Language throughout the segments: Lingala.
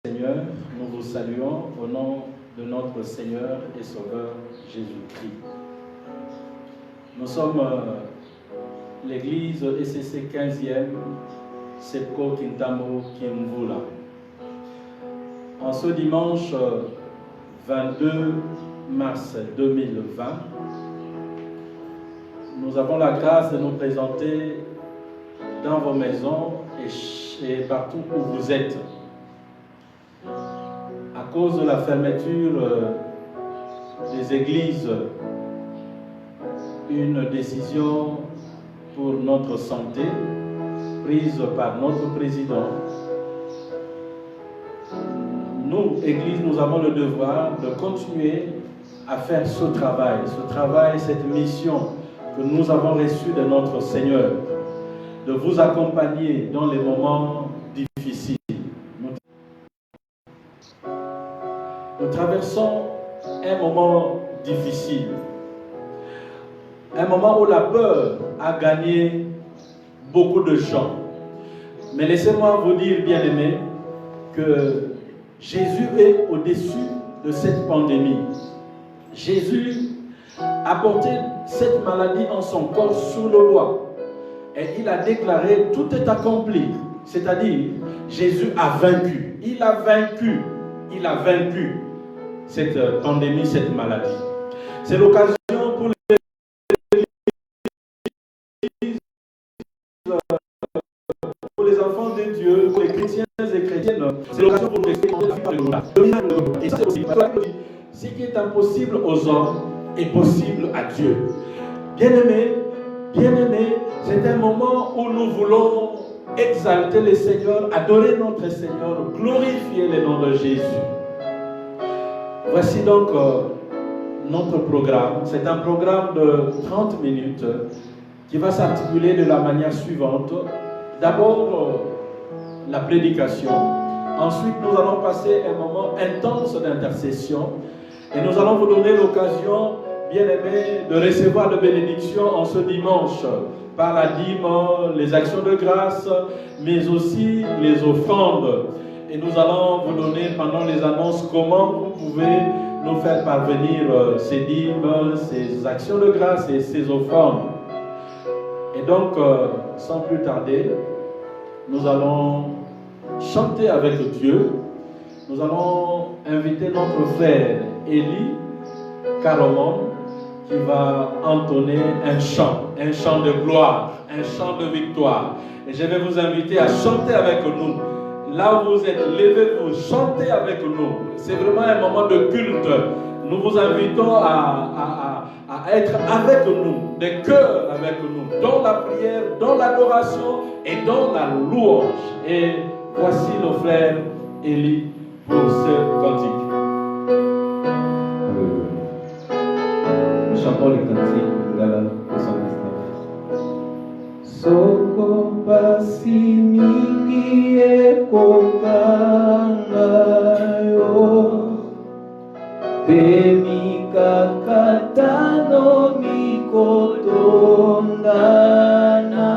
Seigneur, nous vous saluons au nom de notre Seigneur et Sauveur Jésus-Christ. Nous sommes l'église ECC 15e, Sepko Kintamo Kimvula. En ce dimanche 22 mars 2020, nous avons la grâce de nous présenter dans vos maisons et partout où vous êtes. À cause de la fermeture des églises, une décision pour notre santé prise par notre président. Nous, Église, nous avons le devoir de continuer à faire ce travail, cette mission que nous avons reçue de notre Seigneur, de vous accompagner dans les moments difficiles. Nous traversons un moment difficile, un moment où la peur a gagné beaucoup de gens. Mais laissez-moi vous dire, bien-aimés, que Jésus est au-dessus de cette pandémie. Jésus a porté cette maladie en son corps sous le loi. Et il a déclaré, tout est accompli. C'est-à-dire, Jésus a vaincu. Il a vaincu cette pandémie, cette maladie. C'est l'occasion pour les enfants de Dieu, pour les chrétiens et chrétiennes, c'est l'occasion pour les et ça c'est aussi ce qui est impossible aux hommes est possible à Dieu. Bien-aimés, c'est un moment où nous voulons exalter le Seigneur, adorer notre Seigneur, glorifier le nom de Jésus. Voici donc notre programme. C'est un programme de 30 minutes qui va s'articuler de la manière suivante. D'abord, la prédication. Ensuite, nous allons passer un moment intense d'intercession. Et nous allons vous donner l'occasion, bien-aimés, de recevoir de bénédictions en ce dimanche par la dîme, les actions de grâce, mais aussi les offrandes. Et nous allons vous donner pendant les annonces comment vous pouvez nous faire parvenir ces dîmes, ces actions de grâce et ces offrandes. Et donc, sans plus tarder, nous allons chanter avec Dieu. Nous allons inviter notre frère Élie Caromon qui va entonner un chant de gloire, un chant de victoire. Et je vais vous inviter à chanter avec nous. Là où vous êtes, levez-vous, chantez avec nous. C'est vraiment un moment de culte. Nous vous invitons à être avec nous, de cœur avec nous, dans la prière, dans l'adoration et dans la louange. Et voici nos frères Élie pour ce cantique. Nous chantons le cantique de la 219. Soko pasi mingi ekokangayo Pemika katano mikotondana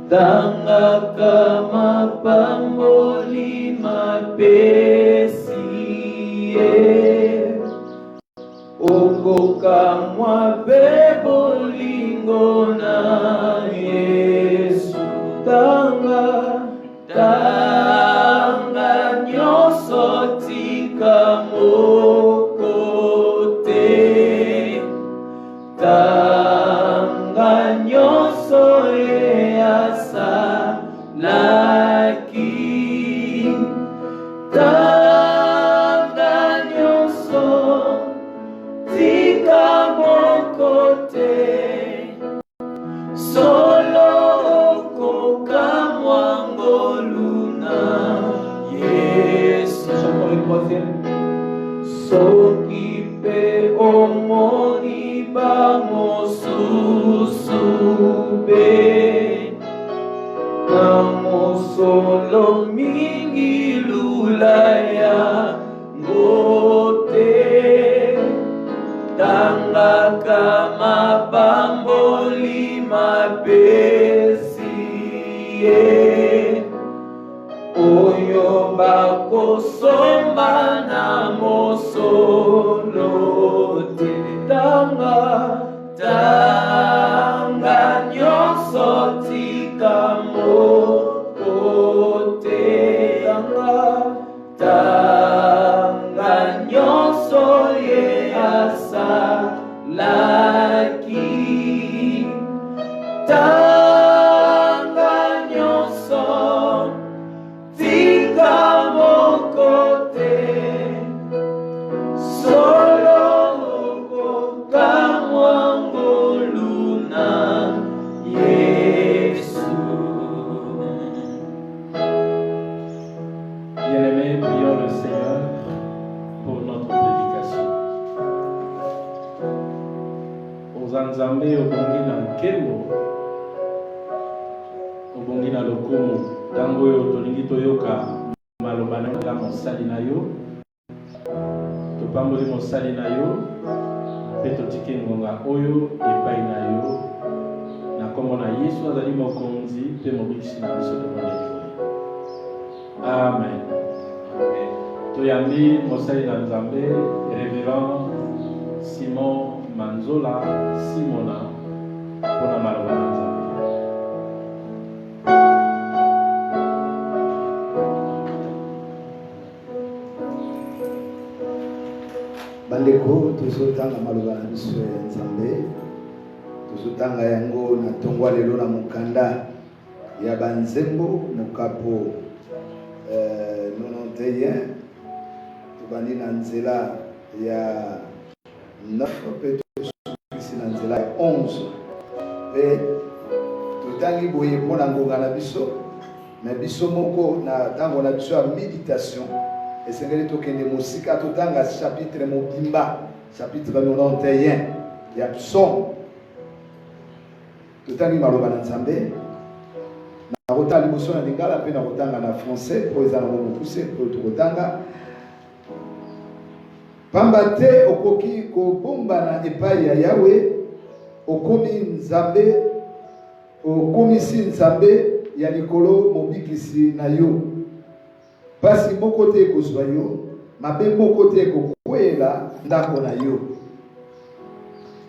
Danga kama pamboli mapesie Okoka mwa bebolingo na Yesu Tanga nyoso tika mokote Tanga nyoso easa laki Tanga nyoso tika mokote Solo koka mwangoluna Yesu Chantons le troisième Sokipe omoni bamosusube Namosolo mingi lulaya ngote Tanga kama bamboli mapesi Oyo ba bakosomba na mosolo te. Tanga nyonso tika moko te. Tanga nyonso ye asalaki. Tanga nyonso tika moko te. Solo kamwangoluna Yesu. Bien-aimés, prions le Seigneur pour notre prédication. Ozanzambe obongi na nkembo, obongi na lokumu, tango oyo tolingi toyoka maloba na mosali na yo, topamboli mosali na yo, mpe totiki ngonga oyo epai na yo, na kombo na Yesu azali mokonzi mpe mobikisi na biso tomoni. Amen. Toyambi mosali na Nzambe, Révérend Simon Manzola Simona, pona maloba na Nzambe. Bandeko tozotanga maloba na biso ya Nzambe, tozotanga yango na tongwa lelo na mokanda ya banzembo mokapo 91 tobandi na nzela ya 9 pe tosukisi na nzela ya 11 pe totangi boye mpona ngonga na biso na biso moko na ntango na biso ya méditation esengeli tokende mosika totanga chapitre mobimba chapitre 91 ya psaume totangi maloba na Nzambe na kotanga liboso na lingala mpe na kotanga na français po eza nango mokuse po tokotanga pamba te okoki kobombana epai ya Yawe okomisi Nzambe ya likolo mobikisi na yo. Pasi moko te ekozwa yo, mabe moko te ekokwela ndako na yo.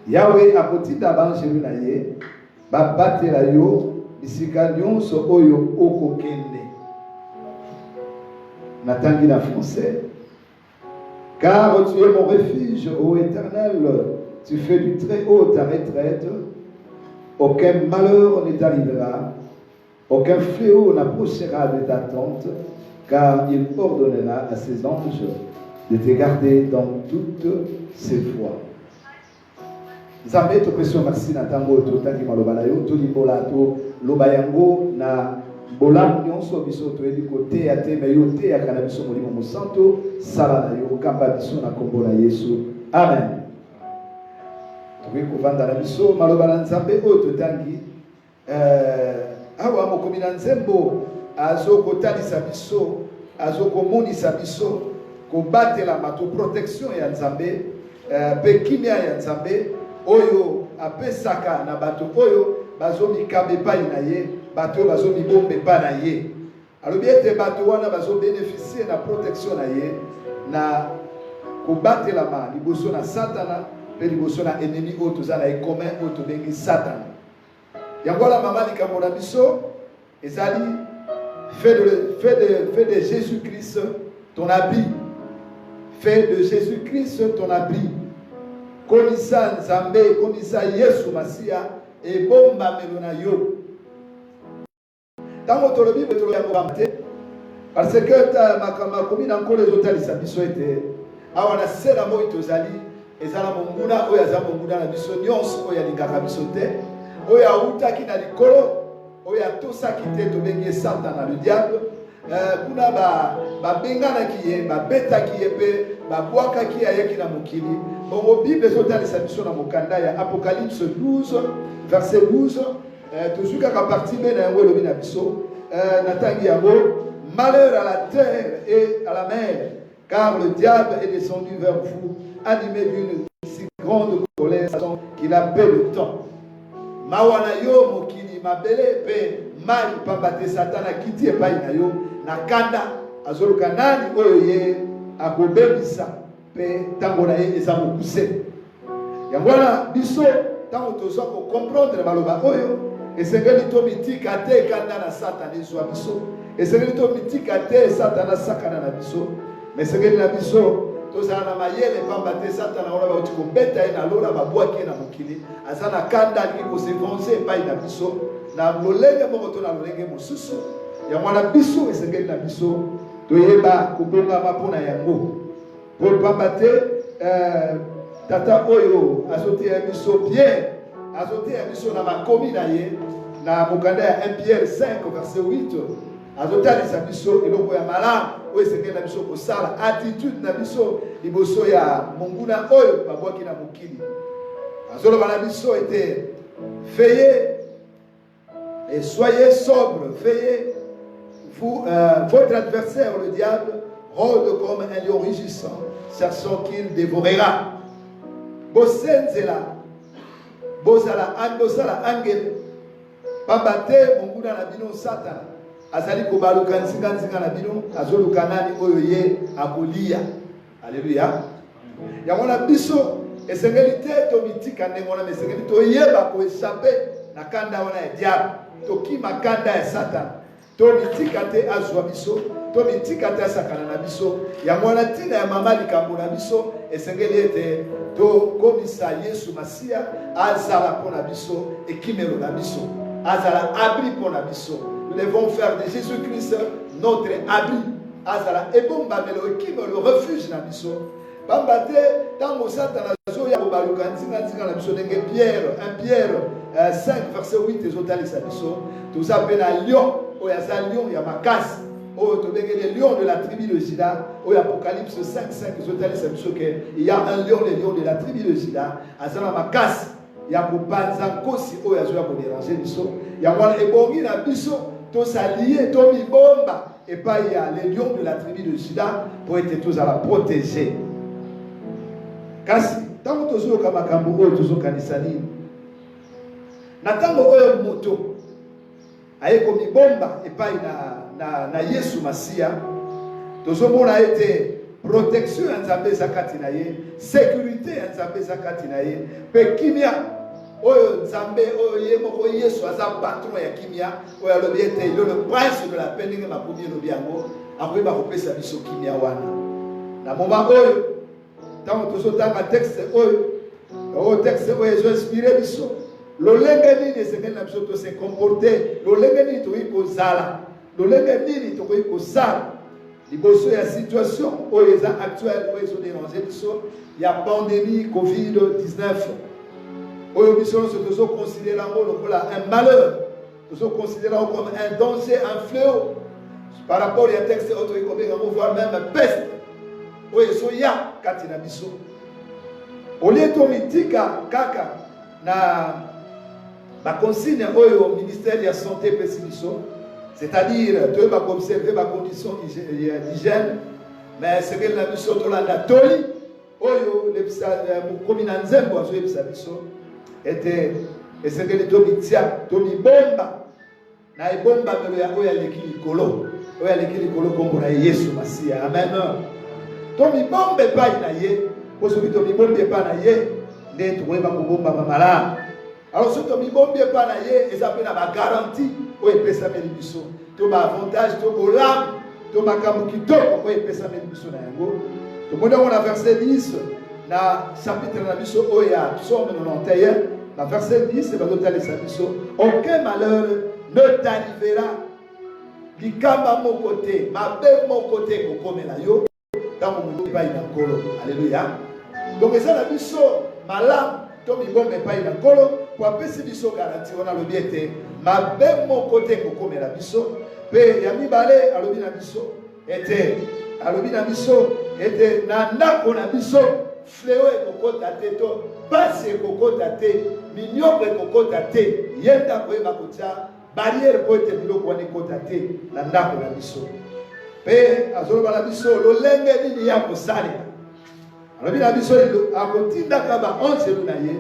Yawe akotinda banjelu na ye babatela yo bisika nyonso oyo okokende. Natangi na français. Car tu es mon refuge, ô Éternel, tu fais du très haut ta retraite. Aucun malheur ne t'arrivera, aucun fléau n'approchera de ta tente, car il ordonnera à ses anges de te garder dans toutes ses voies. Nzambe topesi merci na tango totangi maloba na yo tolimbola to loba yango na bolamu nyonso biso toyebi koteya te me yo teyaka na biso molimo mosantu sala na yo kamba biso na kombo na Yesu. Amen. Tokoki kovanda na biso maloba na Nzambe oyo totangi awa mokomi na nzembo azokotalisa biso azokomonisa biso kobatelama to protection ya Nzambe pe kimia ya Nzambe oyo apesaka na bato oyo bazomikamba epai na ye bato oyo bazomibomba epai na ye alobi ete bato wana bazobeneficie na protection na ye na kobatelama liboso na Satana pe liboso na ennemi oyo toza na ecomain oyo tobengi Satana. Yango wana mama likambo na biso ezali fais de Jésus-Christ ton abri. Fais de Jésus-Christ ton abri. Komisa Nzambe, komisa Yesu Masia et bomba melona yo. Tango tolobi betolo ya ngomate parce que ta makama komina nkole zotalisa biso ete awa na sela mo itozali ezala monguna oyo aza monguna na biso nyonso oyo alingaka biso te oyo autaki na likolo oyo atosaki te tobengi Satana le diable kuna babenganaki ye babetaki ye mpe babwakaki ayeki na mokili bongo Bible ezotalisa biso na mokanda ya Apocalypse 12 verset 12 tozwikaka parti mpe na yango elobi na biso natangi yango malheur à la terre et à la mer car le diable est descendu vers vous animé d'une si grande colère qu'il a peu de temps. Mawana yo mokili mabele pe mai pamba te Satana kiti epai na yo na kanda azoluka nani oyo ye akobebisa pe ntango na ye eza mokuse. Yango wana biso ntango tozwa kocomprendre maloba oyo esengeli tomitika te kanda na Satana ezwa biso, esengeli tomitika te Satana sakana na biso, mais esengeli na biso tozala na mayele pamba te Satana wana bauti kobeta ye na lola babwaki ye na mokili aza na kanda alingi kosevanse epai na biso na lolenge moko to na lolenge mosusu. Yango wana biso esengeli na biso toyeba kobongama mpona yango po pamba te tata oyo azoteya biso Pierre azoteya biso na makomi na ye na mokanda ya 1 Pierre 5 verset 8 azotalisa biso eloko ya malamu oyo esengeli na biso kosala attitude na biso liboso ya monguna oyo babwaki na mokili. Azoloba na biso ete veillez et soyez sobre, veillez vous, votre adversaire le diable rôde comme un lion rugissant cherchant qu'il dévorera. Bosenzela bosala angel pamba te monguna na bino Satana azali kobaluka nzinga na bino azoluka nani oyo ye akolia. Alléluia. Yango na biso esengeli te tomitika ndenge wana, esengeli toyeba koechappe na kanda wana ya diable, tokima kanda ya Satana, tomitika te azwa biso, tomitika te asakana na biso. Yango wana ntina ya mama likambo na biso esengeli ete tokomisa Yesu Masia azala mpona biso ekimelo na biso, azala abri mpona biso. Nous devons faire de Jésus-Christ notre abri. Azala ebombamelo ekimelo refuge na biso. Pamba te tango Satana zoya kobaluka nzinga na biso ndenge Pierre 1 Pierre 5 verset 8 ezotalisa biso toza pe na lion oyo aza lion ya makasi oyo tobengeli lion de la tribu de Juda oyo Apocalypse 5:5 ezotalisa biso ke il y a un lion, le lion de la tribu de Juda aza na makasi ya kopanza nkosi oyo azoya kodéranger biso. Yango wana ebongi na biso tosalie tomibomba epai ya le lion de la tribu de Juda po ete tozala protégé. Kasi tango tozoyoka makambo oyo tozokanisa nini na tango oyo moto aye komibomba epai na Yesu Masia, tozomona ete protection ya Nzambe eza kati na ye, sécurité ya Nzambe eza kati na ye, pe kimia oyo Nzambe oyo ye moko Yesu aza patron ya kimia oyo alobi ete le prince de la paix ndenge makomi elobi yango akoyeba kopesa biso kimia wana. Na moma oyo tango tozotanga texte oyo texte oyo ezoinspire biso lolenge nini esengeli na biso tose comporter, lolenge nini tokoki kozala, lolenge nini tokoki kosala liboso ya situation oyo eza actuelle oyo ezodéranger biso ya pandémie COVID-19 oyo biso nyonso tozoconsidere yango lokola un malheur, tozoconsidere yango comme un danger, un fléau par rapport ya texte oyo tokoki kobenga yango voire même peste oyo ezoya kati na biso. Olie tomitika kaka na baconsigne oyo ministère ya santé pesi biso, c'est-à-dire toyeba koobserve bacondition d'hygiène, mais sekeli na biso tolanda toli oyo mokomi na nzembo azoyebisa biso ete esengeli tomitia tomibomba na ebombamelo ya oyo aleki likolo kombo na Yesu Masia. Amen. Tomibomba epai na ye po soki tomibomba epai na ye nde tokoyeba kobombama malamu. Alors soki tomibomba epai na ye eza mpe na bagarantie oyo epesameli biso, to baavantage, to bolamu, to makambo kitoko oyo epesameli biso na yango. Tomoni yango na verset 10 na chapitre na biso oyo ya Psaume 91 na verset 10 bazotalisa biso aucun malheur ne t'arrivera, likamba moko te, mabe moko te kokomela yo tango moto epai na nkolo. Alléluia. Donc eza na biso malamu tomibomba epai na nkolo po apesi biso garanti wana alobi ete mabe moko te kokomela biso. Pe ya mibale alobi na biso ete na ndako na biso fléau ekokota te, to pasi ekokota te, minyoko ekokota te, ye ndako yeba kotia barrière po ete biloko wana ekota te na ndako na biso. Pe azoloba na biso lolenge nini ya kosalela, alobi na biso akotindaka baanjelu na ye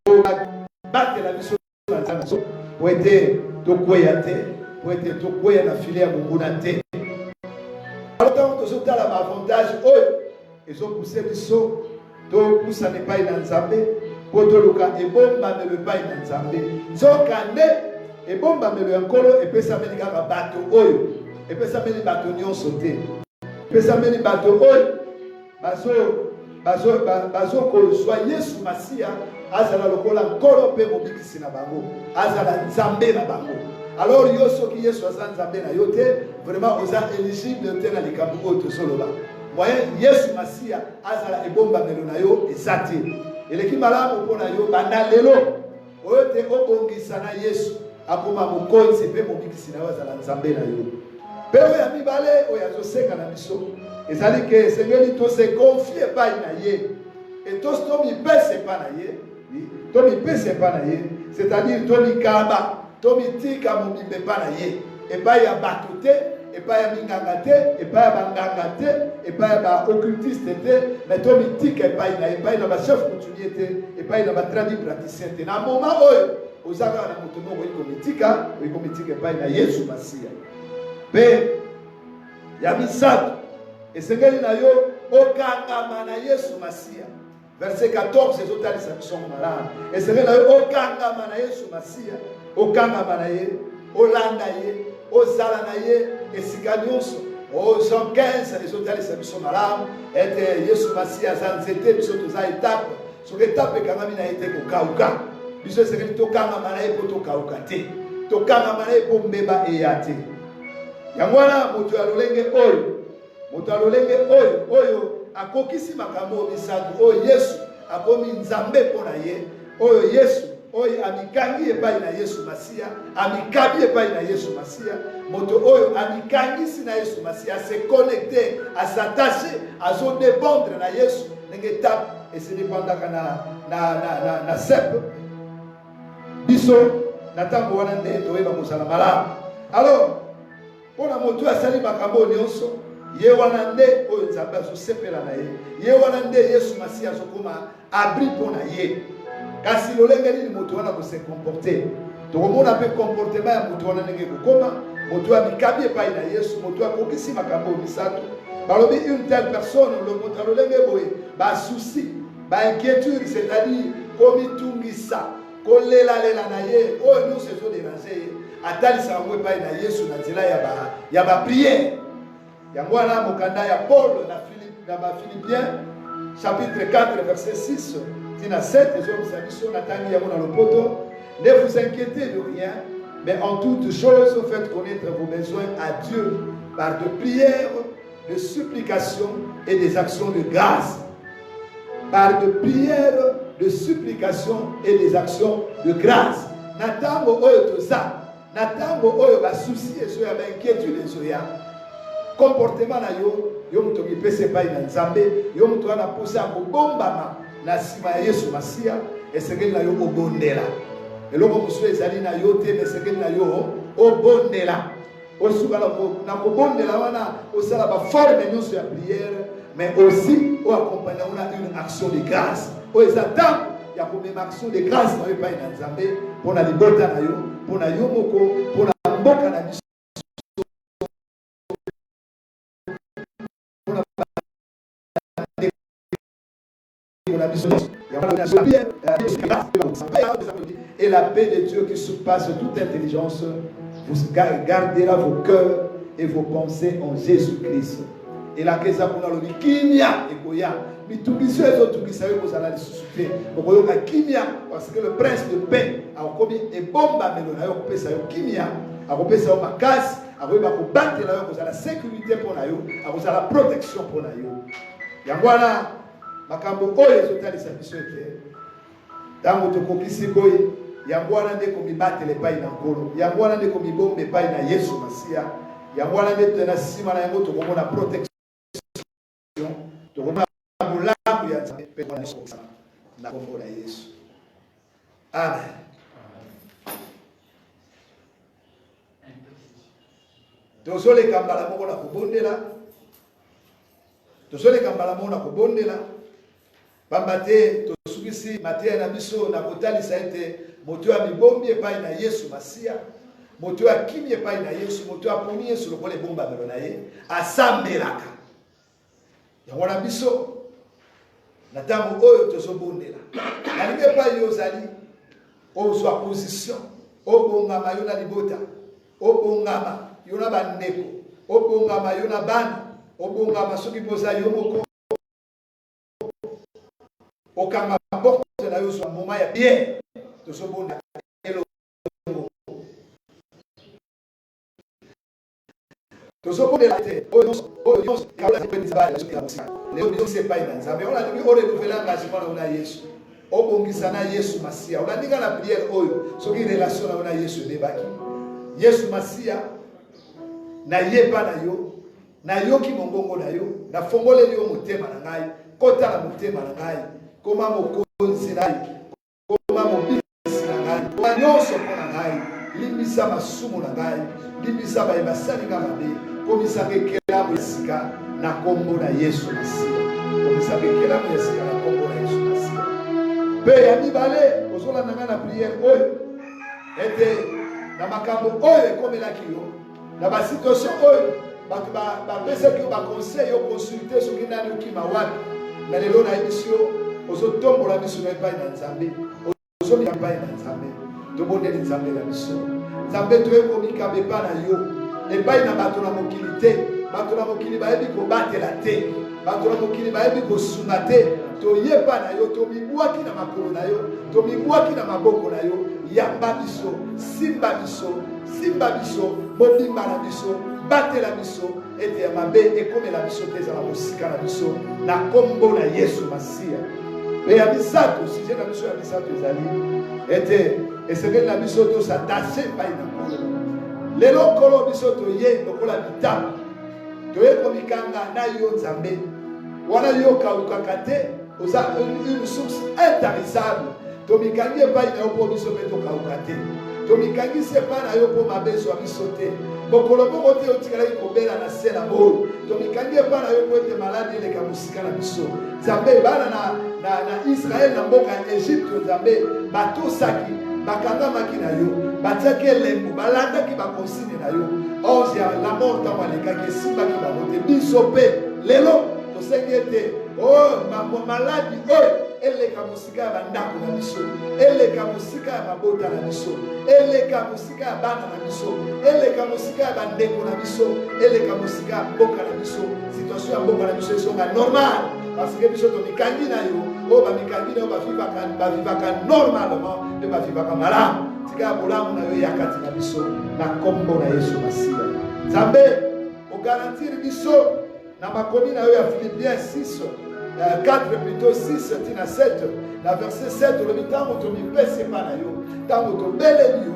po batela biso na nzambe po ete tokweya te, po ete tokweya na file ya monguna te. tozotala avantage oyo ezopousse biso topusana epai na nzambe mpo toluka ebombamelo epai na nzambe nzokande ebombamelo ya nkolo epesameli kaka bato oyo epesameli bato nyonso te epesameli bato oyo bazokozwa yesu masiya azala lokola nkolo mpe mobikisi na bango azala nzambe na bango. Alors yo soki yesu aza nzambe na yo te vraiment oza éligible te na likambo oyo tozoloba moyen yesu masiya azala ebombamelo na yo eza te eleki malamu mpo na yo banda lelo oyo te obongisa na yesu akoma mokonzi mpe mobikisi na yo azala nzambe na yo. Mpe oyo ya mibale oyo azoseka na biso ezali ke esengeli tose confie epai na ye tomipesa epai na ye tomipesa epai na ye c'est-à-dire tomikaba tomitika mobimba epai na ye epai ya bato te epai ya minganga te epai ya banganga te epai ya baoccultiste te mais tomitika epai na bachef coutumier te epai na batradi praticien te na moment oyo oza kaka na moto moko oikomitika epai na yesu masiya. Mpe ya misato esengeli na yo okangama na yesu masiya. Verset 14 ezotalisa biso malamu esengeli na yo okangama na yesu masiya okangama na ye olanda ye ozala na ye esika nyonso. Jean 15 ezotalisa biso malamu ete yesu masiya aza nzete biso toza etape soki etape ekangami na ye te kokauka biso esengeli tokangama na ye mpo tokauka te tokangama na ye mpo mbeba eya te. Yango wana moto ya lolenge oyo akokisi makambo misato oyo yesu akomi nzambe mpo na ye oyo yesu oyo amikangi epai na yesu masiya amikabi epai na yesu masiya moto oyo amikangisi na yesu masiya ase connecte asatashe azodépendre na yesu ndenge etape esedépendaka na sepe biso na ntango wana nde toyeba kozala malamu. Alors mpona moto asali makambo nyonso ye wana nde oyo nzambe azosepela na ye ye wana nde yesu masiya azokoma abri mpo na ye. Kasi lolenge nini moto wana kose comporte tokomona mpe comportement ya moto wana ndenge kokoma moto amikabi epai na yesu moto akokisi makambo misato balobi une telle personne le moto alolenge boye basusi bainquiétude c'est-à-dire komitungisa kolelalela na ye oyo nyonso ezoderange ye atalisa yango epai na yesu na nzela ya bapriere. Yango wana mokanda ya Paul na bafilipien chapitre 4 verset 6 tina 7 ezomisa biso na tangi yango na lopoto. Ne vous inquiétez de rien mais en toutes choses faites connaître vos besoins à Dieu par de prières, de supplications et des actions de grâce. Par de prières, de supplications et des actions de grâce. Natango oyo toza natango oyo basusi ezo ya bainquiétude ezo ya comportement na yo moto mipesa epai na nzambe yo moto wana posa ya kobombama na nsima ya yesu masiya esengeli na yo obondela eloko mosusu ezali na yo te esengeli na yo obondela osuka na kobondela wana osala baforme nyonso ya prière mais aussi oaccompagne wana une action de grâce oyo eza ntango ya komema action de grâce na yo epai na nzambe mpo na libota na yo mpo na yo moko mpo na mboka na biso et la paix de Dieu qui surpasse toute intelligence vous gardera vos cœurs et vos pensées en Jésus-Christ. Et la keza kuna lobi kimia ekoya mitungiso ezotungisa yo kozala lisusu te okoyoka kimia parce que le prince de paix akomi ebomba melo na yo kopesa yo kimia akopesa yo makasi akoyeba kobatela yo kozala sécurité mpo na yo akozala protection mpo na yo. Yango wana makambo oyo ezotalisa biso ete ntango tokokisi boye yango wana nde komibatela epai na nkolo yango wana nde komibomba epai na yesu masiya yango wana nde tena nsima na yango tokomona protection tokomona bolamu ya nzambe mpe na kombo na yesu. Amen. tozoleka mbala moko na kobondela tozoleka mbala moko na kobondela pamba te tosukisi mateya na biso na kotalisa ete moto ya mibombi epai na yesu masiya moto ya kimi epai na yesu moto aponi yesu lokola ebombamelo na ye asambelaka yango na biso na ntango oyo tozobondela nalingi epai yo ozali ozwa position obongama yo na libota obongama yo na bandeko obongama yo na bana obongama soki poza yo moko okanga porte na yo zwa moma ya bien tozobondela tozobondela te oyo nyonso kaola epetizabala soki ya mosika leo biso epai na nzambe onalingi orenouveler engagement na yo na yesu obongisa na yesu masiya olandinga na priere oyo soki relation na yo na yesu ebebaki yesu masiya nayeba na yo nayoki mongongo na yo nafongoleli yo motema na ngai kota na motema na ngai koma mokonzi na ngai koma mobikisi na ngai koma nyonso mpo na ngai limbisa masumu na ngai limbisa bayebasali nga mabe komisaka ekelamu esika na kombo na yesu masiya komisaka ekelamu esika na kombo na yesu masiya mpe ya mibale ozolanda ngai na priere oyo ete na makambo oyo ekomelaki yo na basituation oyo bato bapesaki yo baconseil yo consulte soki nani okima wapi na lelo nayebisi yo ozotombola biso na epai na nzambe ozomika epai na nzambe tobondeli nzambe na biso nzambe toyekomika bepa na yo epai na bato na mokili te bato na mokili bayebi kobatela te bato na mokili bayebi kosunga te toyeba na yo tomibwaki na makolo na yo tomibwaki na maboko na yo yamba biso simba biso mobimba na biso batela biso ete ya mabe ekomela biso te ezala mosika na biso na kombo na yesu masiya mpe ya misato sije na biso ya misato ezali ete esengeli na biso tosatase epai na nkolo lelo nkolo biso toye lokola bitabo toye komikanga na yo nzambe wana yo kalukaka te oza une source intarissable tomikangi epai na yo mpo biso mpe tokauka te tomikangisi epai na yo mpo mabe ezwa biso te mokolo moko te otikalaki kobela na se na boyo tomikangi epai na yo mpo ete maladi eleka mosika na biso nzambe bana na israele na mboka ya egypte nzambe batosaki bakangamaki na yo batiaki elembo balandaki bakonsine na yo onze ya la mort ntango alekaki esimbaki bango te biso mpe lelo tosengi ete maladi oyo eleka mosika ya bandako na biso eleka mosika ya mabota na biso eleka mosika ya bana na biso eleka mosika ya bandeko na biso eleka mosika ya mboka na biso situation ya mboka na biso esonga normal parce que biso tomikangi na yo oyo bamikangi na yo bavivaka normalement mpe bavivaka malamu tika ya bolamu na yo eyakati na biso na kombo na yesu masiya nzambe ogarantiri biso na makomi na yo ya Philippiens 4 plutôt 6 tina 7 na verset 7 olobi ntango tomipesi epa na yo ntango tobeleli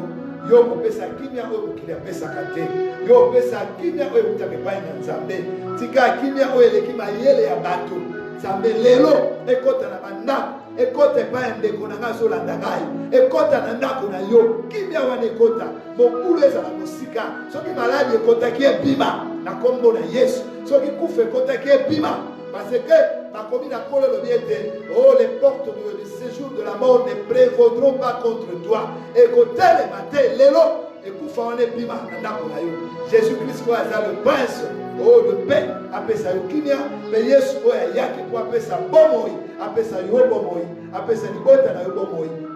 yo kopesa kimia oyo mokili apesaka te yo opesa kimia oyo ekutaka epai na nzambe tika kimia oyo eleki mayele ya bato nzambe lelo ekota na bandako ekota epai ya ndeko na ngai azolanda ngai ekota na ndako na yo kimia wana ekota mokulu ezala mosika soki maladi ekotaki ebima na kombo na yesu soki kufa ekotaki ebima parce que bakomi na kolo elobi ete les portes de séjour de la mort ne prévaudront pas contre toi ekotelema te lelo ekufa wana ebima na ndako na yo jésus christ oyo aza le prince le paix apesa yo kimia mpe yesu oyo ayaki mpo apesa bomoi apesa yo bomoi apesa libota na yo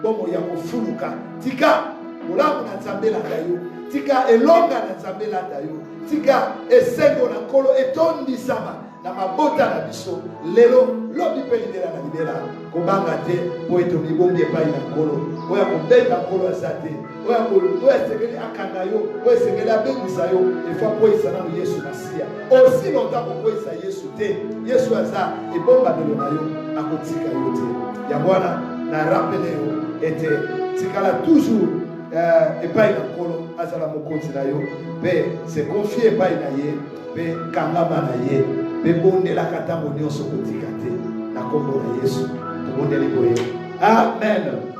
bomoi ya kofuluka tika bolamu na nzambe elanda yo tika elonga na nzambe elanda yo tika esengo na nkolo etondisama na mabota na biso lelo lobi mpe lidela na libela kobanga te mpo ete omibongi epai na nkolo oyo akobeta nkolo aza te oyo esengeli akanga yo oyo esengeli abengisa yo efo akweyisa nano yesu masiya osi lontan kokweyisa yesu te yesu aza ebombamelo na yo akotika yo te yango wana na rappele yo ete tikala toujours epai na nkolo azala mokonzi na yo mpe se confie epai na ye mpe kangama na ye mpe bondelaka ntango nyonso kotika te na kombo na yesu tobondeli boye amen.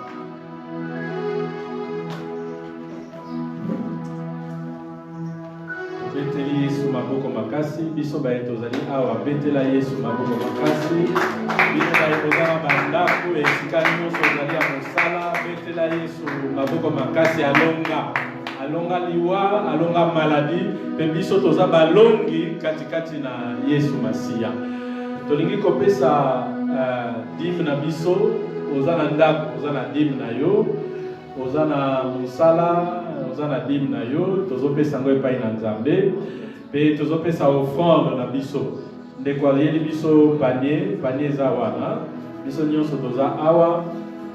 Beteli Yesu maboko makasi biso baye tozali awa betela Yesu maboko makasi bino baye kozala bandako esika nyonso ozali ya mosala betela Yesu maboko makasi alonga liwa alonga maladi mpe biso toza balongi katikati na Yesu masiya tolingi kopesa dîme na biso oza na ndako oza na dîme na yo oza na mosala oza na dîme na yo tozopesa yango epai na Nzambe mpe tozopesa offrande na biso ndeko ayeli biso panier eza wana biso nyonso toza awa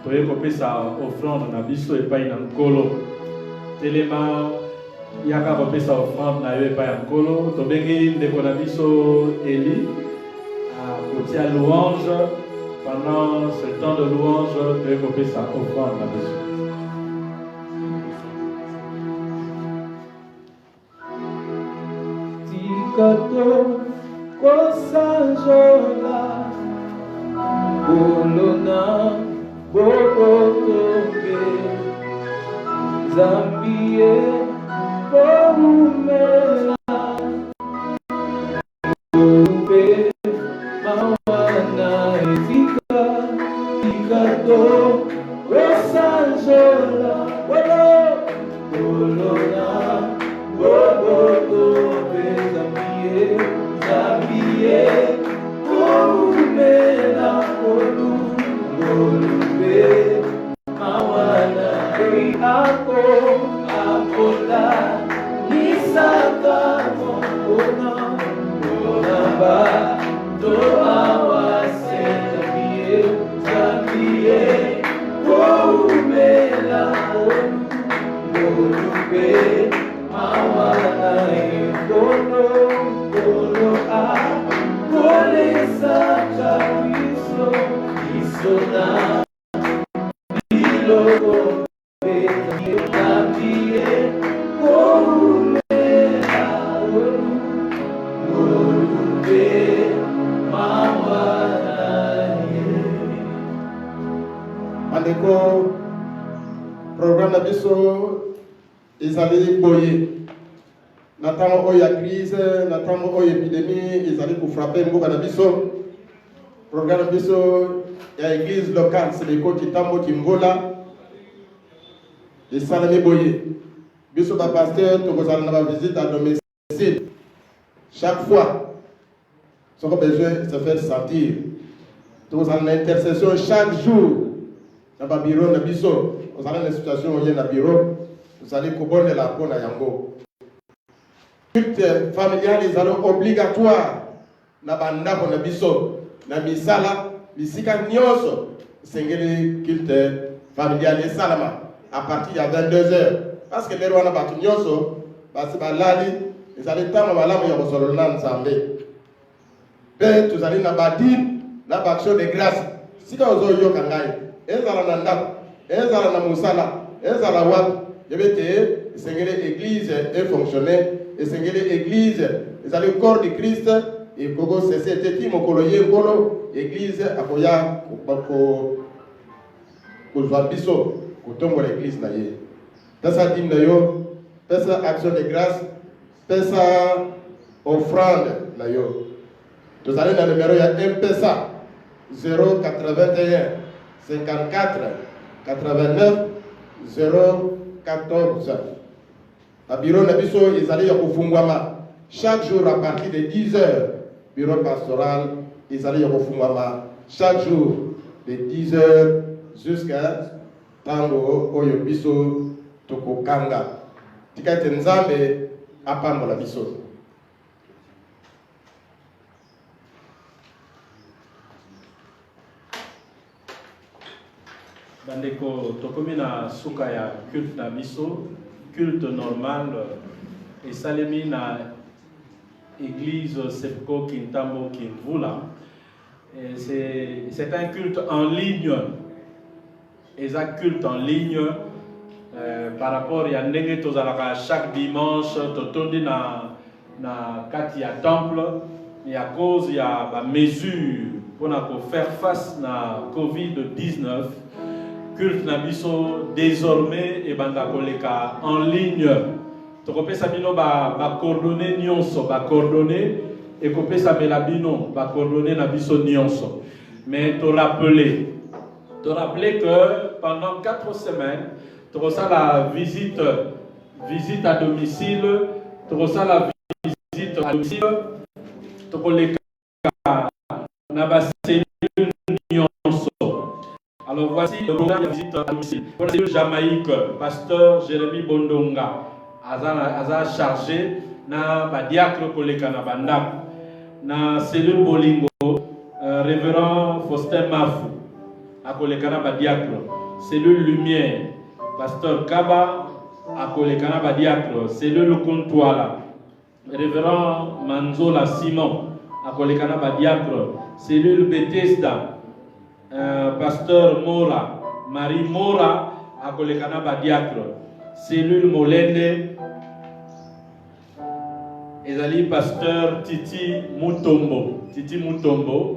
toye kopesa offrande na biso epai na Nkolo telema yaka kopesa offrande na yo epai ya Nkolo tobengi ndeko na biso Eli kotia louange pendant ce temps de louange toye kopesa offrande na biso. Tikato kosanjola Bolona bokotobe Zambie Boumela Ube Mawana Etika Tikato kosanjola Bolona bokotobe Zambie Boumela Olumbe Mawana Ako Apola Nisaka Mona Onaba Doawa Zambie Zambie Boumela Olumbe Mawana Kono Kono A Kole Saka Iso Isona Iloko Zambie Boumela Olumbe Mawana Andeko programme na biso ezali boye na ntango oyo ya crise na ntango oyo épidémie ezali kofrape mboka na biso programme na biso ya église locale seleko kitambo kimbola esalami boye biso bapaster tokozala na bavisite à domicile chaque fois soko besoin se faire sentir tokozala na intercession chaque jour na babiro na biso ozala na situation oye na bureau tozali kobondela mpo na yango culte familial ezali obligatoire na bandako na biso na misala bisika nyonso esengeli culte familial esalama à partir ya 22h parce que lelo wana bato nyonso basi balali ezali ntango malamu ya kosolola na Nzambe mpe tozali na badine na baaction de grâce sika ozoyoka ngai ezala na ndako ezala na mosala ezala wapi yebe te esengeli église efonctionne esengeli église ezali corps de Christ ekoko cesse te ti mokolo ye nkolo église akoya kozwa biso kotombola église na ye pesa dîme na yo pesa action de grâce pesa offrande na yo tozali na numero ya M-Pesa 081 54 89 014 na bureau na biso ezali ya kofungwama chaque jour à partir de 10h bureau pastoral ezali ya kofungwama chaque jour de 10h jusqu'à tango oyo biso tokokanga tika ete Nzambe apambola biso. Bandeko tokomi na suka ya culte na biso culte normal esalemi na église Sepko Kintambo Kimvula. C'est un culte en ligne. Et un culte en ligne par rapport à ndenge tozalaka chaque dimanche totondi na kati ya temple et à cause ya ba mesure pour faire face na COVID-19 culte na biso désormais et banda koleka en ligne. Tokopesa bino ba coordonnées nyonso ba coordonnées et kopesa melabino ba coordonnées na biso nyonso. Mais te rappeler que pendant 4 semaines, tu reçois la visite à domicile, tu reçois la visite à domicile, tu reçois na ba cellule nyonso. Alors voici le programme de visite à domicile. Pour la cellule Jamaïque, pasteur Jérémy Bondonga a chargé na ba diacre koleka na bandako. Na cellule Bolingo, révérend Faustin Mafou a koleka na ba diacre. Cellule Lumière, pasteur Kaba a koleka na ba diacre. Cellule Kontouala, révérend Manzola Simon a koleka na ba diacre. Cellule Bethesda, pasteur Mora, Marie Mora a koleka na ba diacre. Cellule Molende, ezali pasteur Titi Mutombo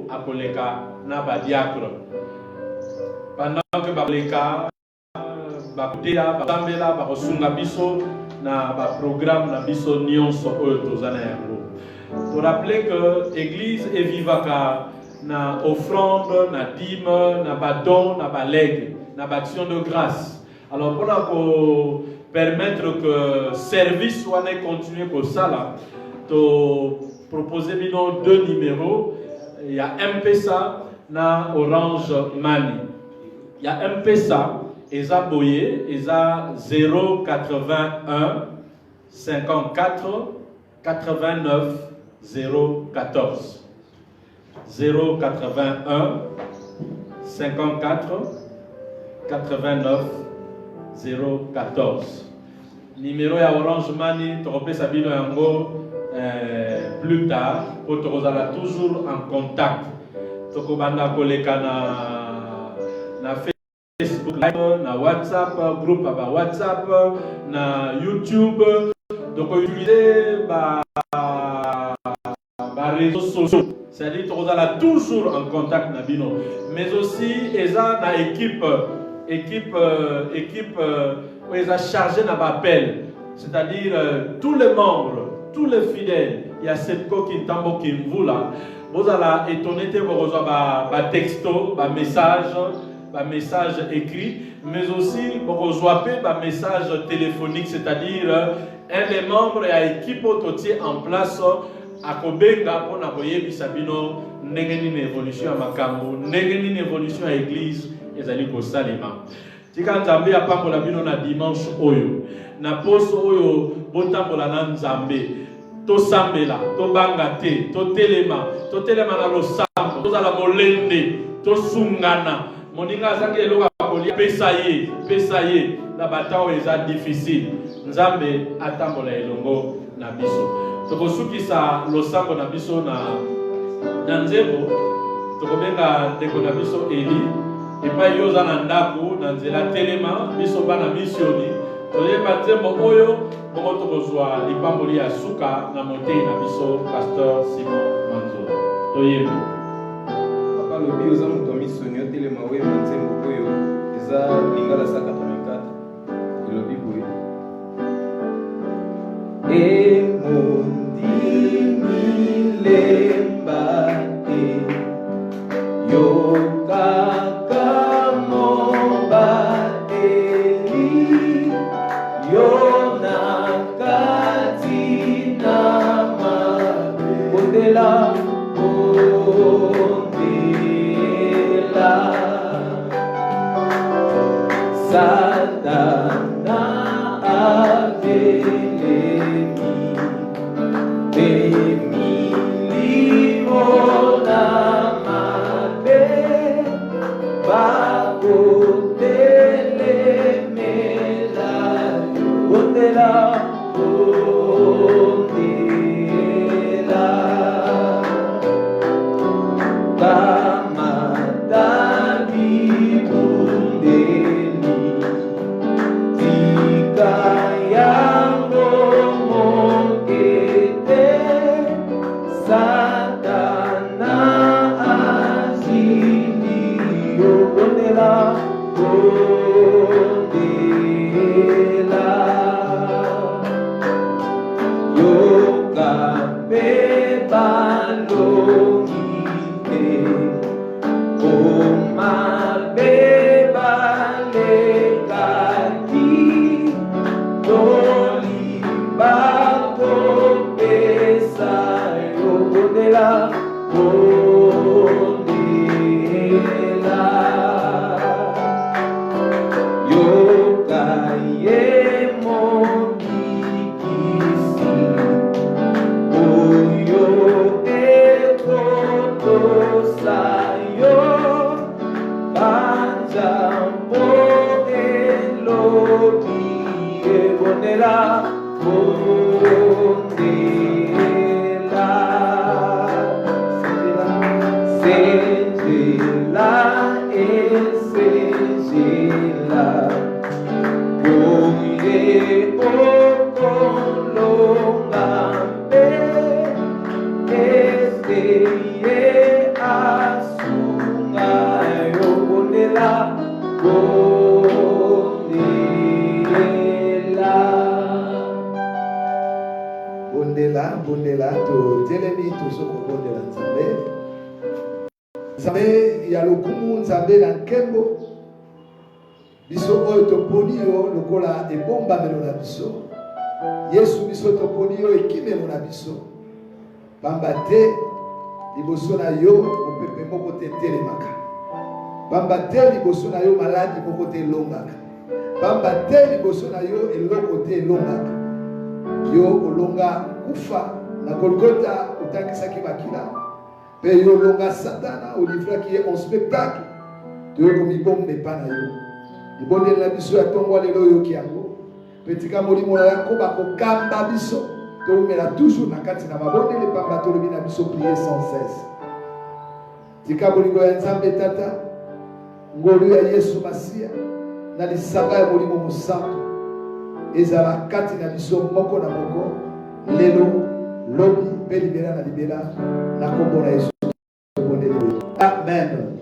a koleka na ba diacre. Pendant que bakoleka bakutea basambela bakosunga biso na ba programme na biso nyonso oyo tozana yango. Pour rappeler que l'église est vivaka na offrande, na dîme, na ba don, na ba legs, na ba action de grâce. Alors pour permettre que service soit continué comme ça là, to proposer bino 2 numéros. Il y a M-Pesa na Orange Money. Il y a M-Pesa Eza Boye, Eza 081 54 89 014. 081 54 89 014. Numéro ya Orange Money, tu Sabino Yango plus tard, pour te toujours en contact. Tu banda koleka na Facebook Live, na WhatsApp, groupe à WhatsApp, na YouTube. Donc utiliser réseaux sociaux. C'est-à-dire que tu es toujours en contact na bino. Mais aussi, eza na équipe où ils ont chargé d'un appel, c'est-à-dire tous les membres, tous les fidèles. Il y a cette coquine tambo qui vous là. Vous allez étonner de vous recevoir un texto, un message écrit, mais aussi vous recevez un message téléphonique, c'est-à-dire un des membres et l'équipe autotier en place à Kobenga pour n'avoir bisabino n'engeni une évolution à Makambo, n'engeni une évolution à l'église et à l'Écosalema. Tika Nzambe a pas la bino na dimanche oyo na poso oyo botambola na Nzambe to sambela to bangate to telema na losambo to zala molende to sungana moninga azaki eloka kolia pesa ye na batao eza difficile Nzambe atambola elongo na biso tokosukisa losambo na biso na nzembo tokobenga ndeko na biso Eli. Et pas yoza na ndako na nzela telema biso bana misioni toyeba nzembo oyo bongo tokozwa lipamboli ya suka na motei na biso pasteur Simon Manzo toyeba papa lobi oza moto misioni otelema oyo na nzembo oyo eza lingala 184 elobi boye emondimilemba yoka sa Bondela to telemi to soko bondela nzambe. Nzambe ya lokumu nzambe na nkembo. Biso oyo toponi yo lokola ebombamelo na biso. Yesu biso toponi yo ekimelo na biso. Pamba te liboso na yo mopepe moko te telemaka. Pamba te liboso na yo maladi moko te elongaka. Pamba te liboso na yo eloko te elongaka. Yo olonga kufa na Golgotha utangisaki bakila. Pe yo olonga Satana olivraki en spectacle. Toyo komibombe pa na yo. Ibondela na biso ya tongwa lelo yo kiango. Petika molimo na Yakoba kokamba biso. Tomela toujours na kati na mabondele pamba tolobi na biso prier sans cesse. Tika bolingo ya Nzambe tata. Ngolu ya Yesu Masia na lisanga ya molimo mosantu. Ezala kati na biso moko na moko lelo lobi pe libera na libera na kombo na Yesu. Amen.